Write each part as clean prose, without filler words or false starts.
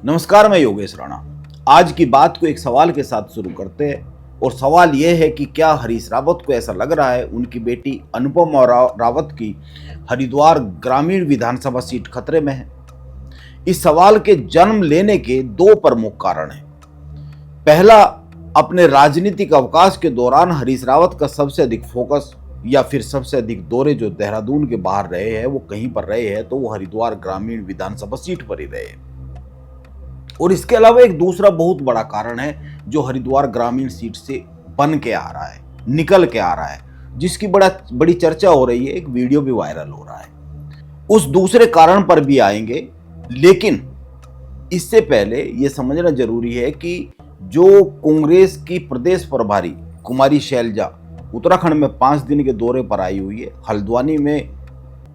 नमस्कार, मैं योगेश राणा। आज की बात को एक सवाल के साथ शुरू करते हैं और सवाल यह है कि क्या हरीश रावत को ऐसा लग रहा है उनकी बेटी अनुपमा रावत की हरिद्वार ग्रामीण विधानसभा सीट खतरे में है। इस सवाल के जन्म लेने के दो प्रमुख कारण हैं। पहला, अपने राजनीतिक अवकाश के दौरान हरीश रावत का सबसे अधिक फोकस या फिर सबसे अधिक दौरे जो देहरादून के बाहर रहे हैं, वो कहीं पर रहे हैं तो वो हरिद्वार ग्रामीण विधानसभा सीट पर ही रहे हैं। और इसके अलावा एक दूसरा बहुत बड़ा कारण है जो हरिद्वार ग्रामीण सीट से बन के आ रहा है, निकल के आ रहा है, जिसकी बड़ी चर्चा हो रही है, एक वीडियो भी वायरल हो रहा है। उस दूसरे कारण पर भी आएंगे, लेकिन इससे पहले यह समझना जरूरी है कि जो कांग्रेस की प्रदेश प्रभारी कुमारी शैलजा उत्तराखंड में 5 दिन के दौरे पर आई हुई है। हल्द्वानी में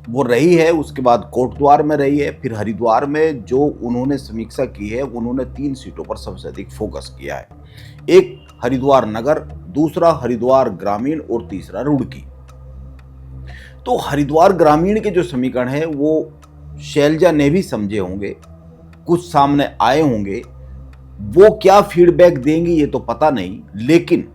वो रही है, उसके बाद कोटद्वार में रही है, फिर हरिद्वार में जो उन्होंने समीक्षा की है, उन्होंने 3 सीटों पर सबसे अधिक फोकस किया है। एक हरिद्वार नगर, दूसरा हरिद्वार ग्रामीण और तीसरा रुड़की। तो हरिद्वार ग्रामीण के जो समीकरण है वो शैलजा ने भी समझे होंगे, कुछ सामने आए होंगे। वो क्या फीडबैक देंगी ये तो पता नहीं, लेकिन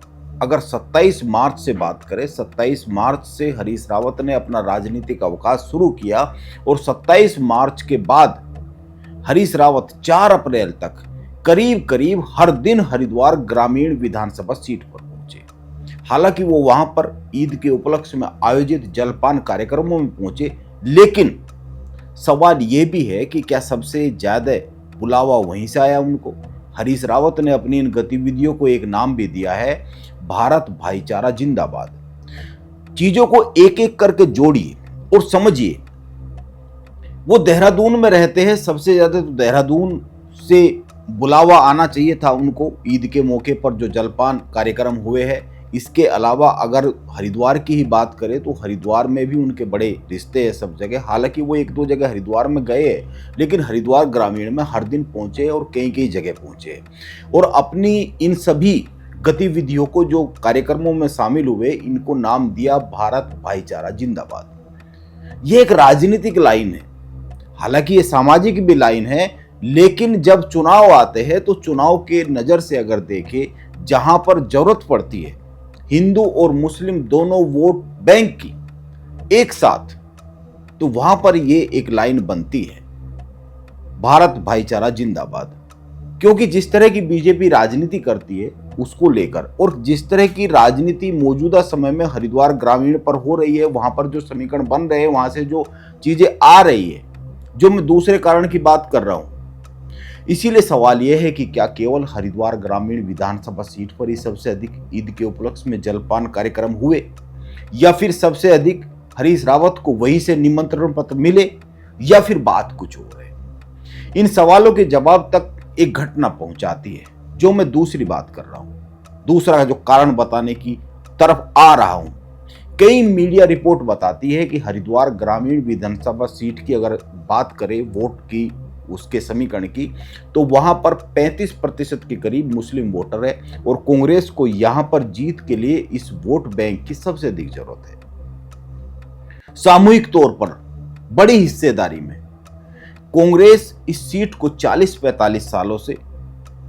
अगर 27 मार्च से बात करें, 27 मार्च से हरीश रावत ने अपना राजनीतिक अवकाश शुरू किया और 27 मार्च के बाद हरीश रावत 4 अप्रैल तक करीब करीब हर दिन हरिद्वार ग्रामीण विधानसभा सीट पर पहुंचे। हालांकि वो वहां पर ईद के उपलक्ष्य में आयोजित जलपान कार्यक्रमों में पहुंचे, लेकिन सवाल ये भी है कि क्या सबसे ज्यादा बुलावा वहीं से आया उनको। हरीश रावत ने अपनी इन गतिविधियों को एक नाम भी दिया है, भारत भाईचारा जिंदाबाद। चीजों को एक एक करके जोड़िए और समझिए। वो देहरादून में रहते हैं, सबसे ज्यादा तो देहरादून से बुलावा आना चाहिए था उनको ईद के मौके पर जो जलपान कार्यक्रम हुए हैं। इसके अलावा अगर हरिद्वार की ही बात करें तो हरिद्वार में भी उनके बड़े रिश्ते हैं सब जगह। हालांकि वो 1-2 जगह हरिद्वार में गए हैं, लेकिन हरिद्वार ग्रामीण में हर दिन पहुंचे और कई कई जगह पहुंचे और अपनी इन सभी गतिविधियों को जो कार्यक्रमों में शामिल हुए, इनको नाम दिया भारत भाईचारा जिंदाबाद। ये एक राजनीतिक लाइन है, हालांकि ये सामाजिक भी लाइन है, लेकिन जब चुनाव आते हैं तो चुनाव के नजर से अगर देखें, जहां पर जरूरत पड़ती है हिंदू और मुस्लिम दोनों वोट बैंक की एक साथ, तो वहां पर ये एक लाइन बनती है, भारत भाईचारा जिंदाबाद। क्योंकि जिस तरह की बीजेपी राजनीति करती है उसको लेकर, और जिस तरह की राजनीति मौजूदा समय में हरिद्वार ग्रामीण पर हो रही है, वहां पर जो समीकरण बन रहे हैं, वहां से जो चीजें आ रही है, जो मैं दूसरे कारण की बात कर रहा हूं, इसीलिए सवाल यह है कि क्या केवल हरिद्वार ग्रामीण विधानसभा सीट पर ही सबसे अधिक ईद के उपलक्ष्य में जलपान कार्यक्रम हुए, या फिर सबसे अधिक हरीश रावत को वहीं से निमंत्रण पत्र मिले, या फिर बात कुछ और है। इन सवालों के जवाब तक एक घटना पहुंचाती है, जो मैं दूसरी बात कर रहा हूं, दूसरा जो कारण बताने की तरफ आ रहा हूं। कई मीडिया रिपोर्ट बताती है कि हरिद्वार ग्रामीण विधानसभा सीट की अगर बात करें वोट की, उसके समीकरण की, तो वहां पर 35% के करीब मुस्लिम वोटर है और कांग्रेस को यहां पर जीत के लिए इस वोट बैंक की सबसे अधिक जरूरत है। सामूहिक तौर पर बड़ी हिस्सेदारी में कांग्रेस इस सीट को 40-45 सालों से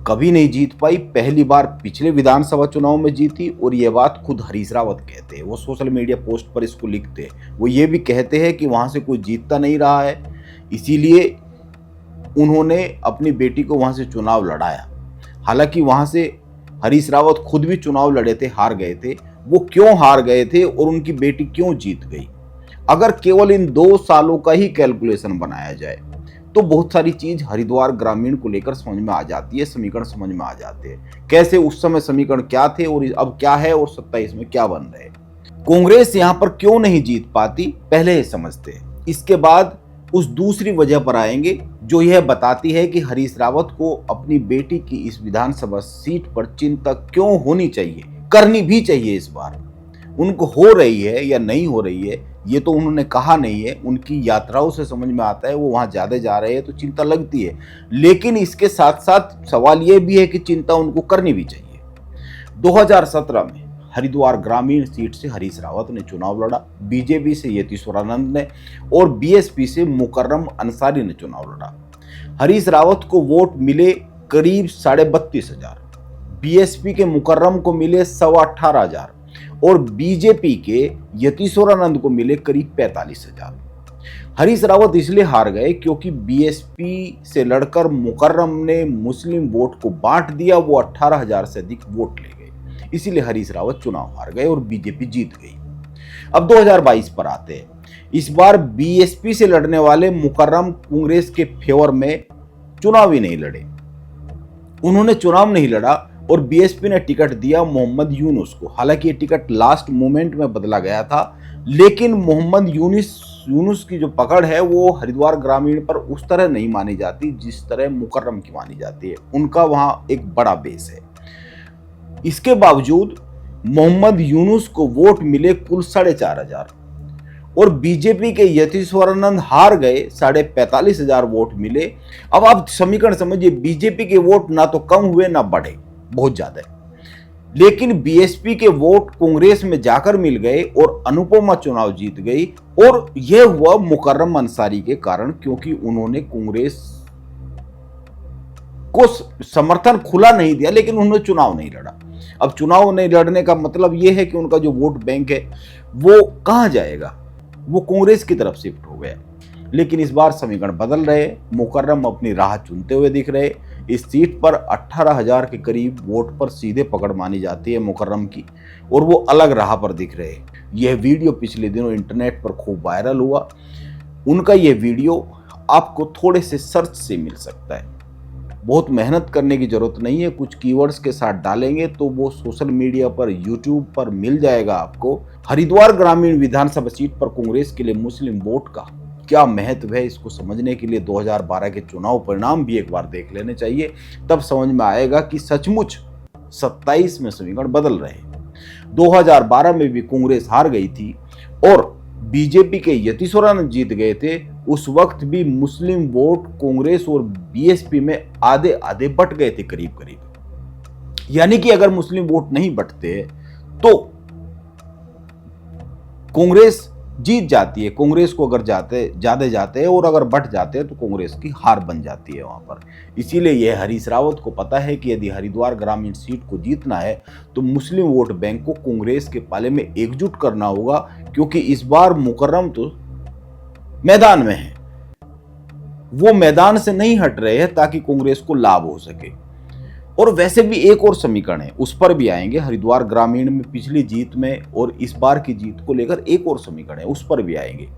कभी नहीं जीत पाई। पहली बार पिछले विधानसभा चुनाव में जीती, और यह बात खुद हरीश रावत कहते हैं। वो सोशल मीडिया पोस्ट पर इसको लिखते हैं। वो ये भी कहते हैं कि वहां से कोई जीतता नहीं रहा है, इसीलिए उन्होंने अपनी बेटी को वहां से चुनाव लड़ाया। हालांकि वहां से हरीश रावत खुद भी चुनाव लड़े थे, हार गए थे। वो क्यों हार गए थे और उनकी बेटी क्यों जीत गई, अगर केवल इन 2 सालों का ही कैलकुलेशन बनाया जाए तो बहुत सारी चीज हरिद्वार ग्रामीण को लेकर समझ में आ जाती है, समीकरण समझ में आ जाते हैं। कैसे उस समय समीकरण क्या थे और अब क्या है, और 27 में क्या बन रहे। कांग्रेस यहां पर क्यों नहीं जीत पाती, पहले ही समझते हैं। इसके बाद उस दूसरी वजह पर आएंगे, जो यह बताती है कि हरीश रावत को अपनी बेटी की इस विधानसभा सीट पर चिंता क्यों होनी चाहिए, करनी भी चाहिए। इस बार उनको हो रही है या नहीं हो रही है, ये तो उन्होंने कहा नहीं है, उनकी यात्राओं से समझ में आता है। वो वहां ज्यादा जा रहे हैं तो चिंता लगती है, लेकिन इसके साथ साथ सवाल यह भी है कि चिंता उनको करनी भी चाहिए। 2017 में हरिद्वार ग्रामीण सीट से हरीश रावत ने चुनाव लड़ा, बीजेपी से यतीश्वरानंद ने और बीएसपी से मुकर्रम अंसारी ने चुनाव लड़ा। हरीश रावत को वोट मिले करीब 32,500, बीएसपी के मुकर्रम को मिले 18,500 और बीजेपी के यतीश्वरानंद को मिले करीब 45,000। हरीश रावत इसलिए हार गए क्योंकि बीएसपी से लड़कर मुकर्रम ने मुस्लिम वोट को बांट दिया, वो 18,000 से अधिक वोट ले गए, इसीलिए हरीश रावत चुनाव हार गए और बीजेपी जीत गई। अब 2022 पर आते हैं। इस बार बीएसपी से लड़ने वाले मुकर्रम कांग्रेस के फेवर में चुनाव ही नहीं लड़े, उन्होंने चुनाव नहीं लड़ा और बीएसपी ने टिकट दिया मोहम्मद यूनुस को। हालांकि ये टिकट लास्ट मोमेंट में बदला गया था, लेकिन मोहम्मद यूनुस की जो पकड़ है वो हरिद्वार ग्रामीण पर उस तरह नहीं मानी जाती जिस तरह मुकर्रम की मानी जाती है, उनका वहां एक बड़ा बेस है। इसके बावजूद मोहम्मद यूनुस को वोट मिले कुल 4,500 और बीजेपी के यतीश्वरानंद हार गए, 45,500 वोट मिले। अब आप समीकरण समझिए, बीजेपी के वोट ना तो कम हुए ना बढ़े, बहुत ज्यादा है, लेकिन बीएसपी के वोट कांग्रेस में जाकर मिल गए और अनुपमा चुनाव जीत गई। और यह हुआ मुकर्रम अंसारी के कारण, क्योंकि उन्होंने कांग्रेस को समर्थन खुला नहीं दिया, लेकिन उन्होंने चुनाव नहीं लड़ा। अब चुनाव नहीं लड़ने का मतलब यह है कि उनका जो वोट बैंक है वो कहां जाएगा, वो कांग्रेस की तरफ शिफ्ट हो गया। लेकिन इस बार समीकरण बदल रहे, मुकर्रम अपनी राह चुनते हुए दिख रहे। इस सीट पर 18,000 के करीब वोट पर सीधे पकड़ मानी जाती है मुकर्रम की, और वो अलग राह पर दिख रहे। यह वीडियो पिछले दिनों इंटरनेट पर खूब वायरल हुआ। उनका यह वीडियो आपको थोड़े से सर्च से मिल सकता है, बहुत मेहनत करने की जरूरत नहीं है, कुछ कीवर्ड्स के साथ डालेंगे तो वो सोशल मीडिया पर, यूट्यूब पर मिल जाएगा आपको। हरिद्वार ग्रामीण विधानसभा सीट पर कांग्रेस के लिए मुस्लिम वोट का क्या महत्व है, इसको समझने के लिए 2012 के चुनाव परिणाम भी एक बार देख लेने चाहिए, तब समझ में आएगा कि सचमुच 27 में समीकरण बदल रहे। 2012 में भी कांग्रेस हार गई थी और बीजेपी के यतीश्वरानंद जीत गए थे। उस वक्त भी मुस्लिम वोट कांग्रेस और बीएसपी में आधे आधे बट गए थे करीब करीब, यानी कि अगर मुस्लिम वोट नहीं बटते तो कांग्रेस जीत जाती है। कांग्रेस को अगर ज्यादा जाते हैं और अगर बट जाते हैं तो कांग्रेस की हार बन जाती है वहां पर। इसीलिए यह हरीश रावत को पता है कि यदि हरिद्वार ग्रामीण सीट को जीतना है तो मुस्लिम वोट बैंक को कांग्रेस के पाले में एकजुट करना होगा, क्योंकि इस बार मुकर्रम तो मैदान में है, वो मैदान से नहीं हट रहे हैं ताकि कांग्रेस को लाभ हो सके। और वैसे भी एक और समीकरण है, उस पर भी आएंगे। हरिद्वार ग्रामीण में पिछली जीत में और इस बार की जीत को लेकर एक और समीकरण है, उस पर भी आएंगे।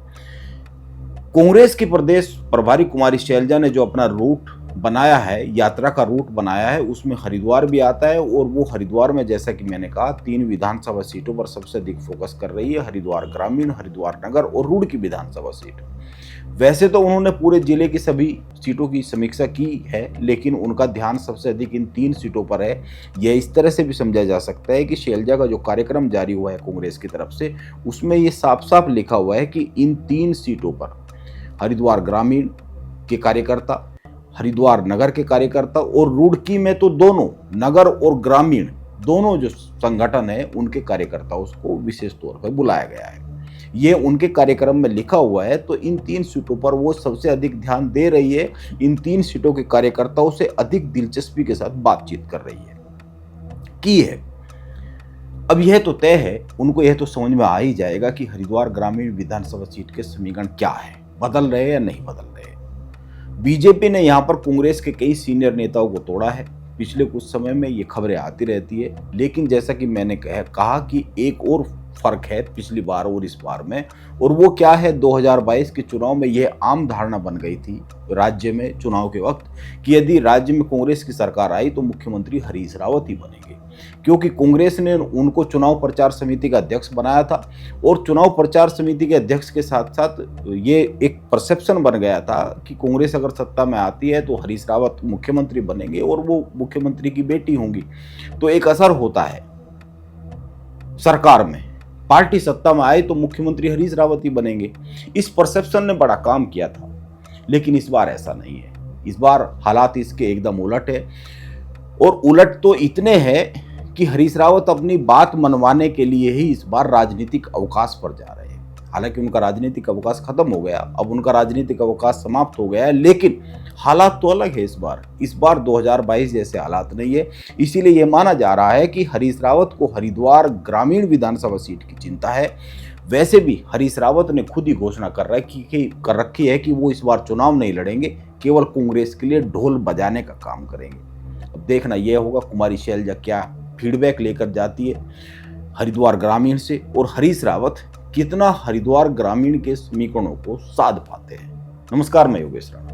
कांग्रेस की प्रदेश प्रभारी कुमारी शैलजा ने जो अपना रूट बनाया है, यात्रा का रूट बनाया है, उसमें हरिद्वार भी आता है। और वो हरिद्वार में, जैसा कि मैंने कहा, 3 विधानसभा सीटों पर सबसे अधिक फोकस कर रही है, हरिद्वार ग्रामीण, हरिद्वार नगर और रुड़की विधानसभा सीट। वैसे तो उन्होंने पूरे जिले की सभी सीटों की समीक्षा की है, लेकिन उनका ध्यान सबसे अधिक इन 3 सीटों पर है। यह इस तरह से भी समझा जा सकता है कि शैलजा का जो कार्यक्रम जारी हुआ है कांग्रेस की तरफ से, उसमें यह साफ साफ लिखा हुआ है कि इन 3 सीटों पर हरिद्वार ग्रामीण के कार्यकर्ता, हरिद्वार नगर के कार्यकर्ता और रुड़की में तो दोनों नगर और ग्रामीण दोनों जो संगठन है उनके कार्यकर्ताओं को विशेष तौर पर बुलाया गया है। ये उनके कार्यक्रम में लिखा हुआ है। तो इन 3 सीटों पर वो सबसे अधिक ध्यान दे रही है, इन 3 सीटों के कार्यकर्ताओं से अधिक दिलचस्पी के साथ बातचीत कर रही है की है। अब यह तो तय है, उनको यह तो समझ में आ ही जाएगा कि हरिद्वार ग्रामीण विधानसभा सीट के समीकरण क्या है, बदल रहे या नहीं बदल रहे। बीजेपी ने यहां पर कांग्रेस के कई सीनियर नेताओं को तोड़ा है। पिछले कुछ समय में ये खबरें आती रहती है, लेकिन जैसा कि मैंने कहा कि एक और फर्क है पिछली बार और इस बार में, और वो क्या है, 2022 के चुनाव में यह आम धारणा बन गई थी राज्य में चुनाव के वक्त कि यदि राज्य में कांग्रेस की सरकार आई तो मुख्यमंत्री हरीश रावत ही बनेंगे, क्योंकि कांग्रेस ने उनको चुनाव प्रचार समिति का अध्यक्ष बनाया था। और चुनाव प्रचार समिति के अध्यक्ष के साथ साथ ये एक परसेप्शन बन गया था कि कांग्रेस अगर सत्ता में आती है तो हरीश रावत मुख्यमंत्री बनेंगे और वो मुख्यमंत्री की बेटी होंगी, तो एक असर होता है सरकार में। पार्टी सत्ता में आए तो मुख्यमंत्री हरीश रावत ही बनेंगे। इस परसेप्शन ने बड़ा काम किया था, लेकिन इस बार ऐसा नहीं है। इस बार हालात इसके एकदम उलट है, और उलट तो इतने हैं कि हरीश रावत अपनी बात मनवाने के लिए ही इस बार राजनीतिक अवकाश पर जा रहे हैं। हालांकि उनका राजनीतिक अवकाश खत्म हो गया, अब उनका राजनीतिक अवकाश समाप्त हो गया है, लेकिन हालात तो अलग है इस बार 2022 जैसे हालात नहीं है। इसीलिए यह माना जा रहा है कि हरीश रावत को हरिद्वार ग्रामीण विधानसभा सीट की चिंता है। वैसे भी हरीश रावत ने खुद ही घोषणा कर रखी है कि वो इस बार चुनाव नहीं लड़ेंगे, केवल कांग्रेस के लिए ढोल बजाने का काम करेंगे। अब देखना यह होगा कुमारी शैलजा क्या फीडबैक लेकर जाती है हरिद्वार ग्रामीण से, और हरीश रावत कितना हरिद्वार ग्रामीण के समीकरणों को साध पाते हैं। नमस्कार, मैं योगेश राणा।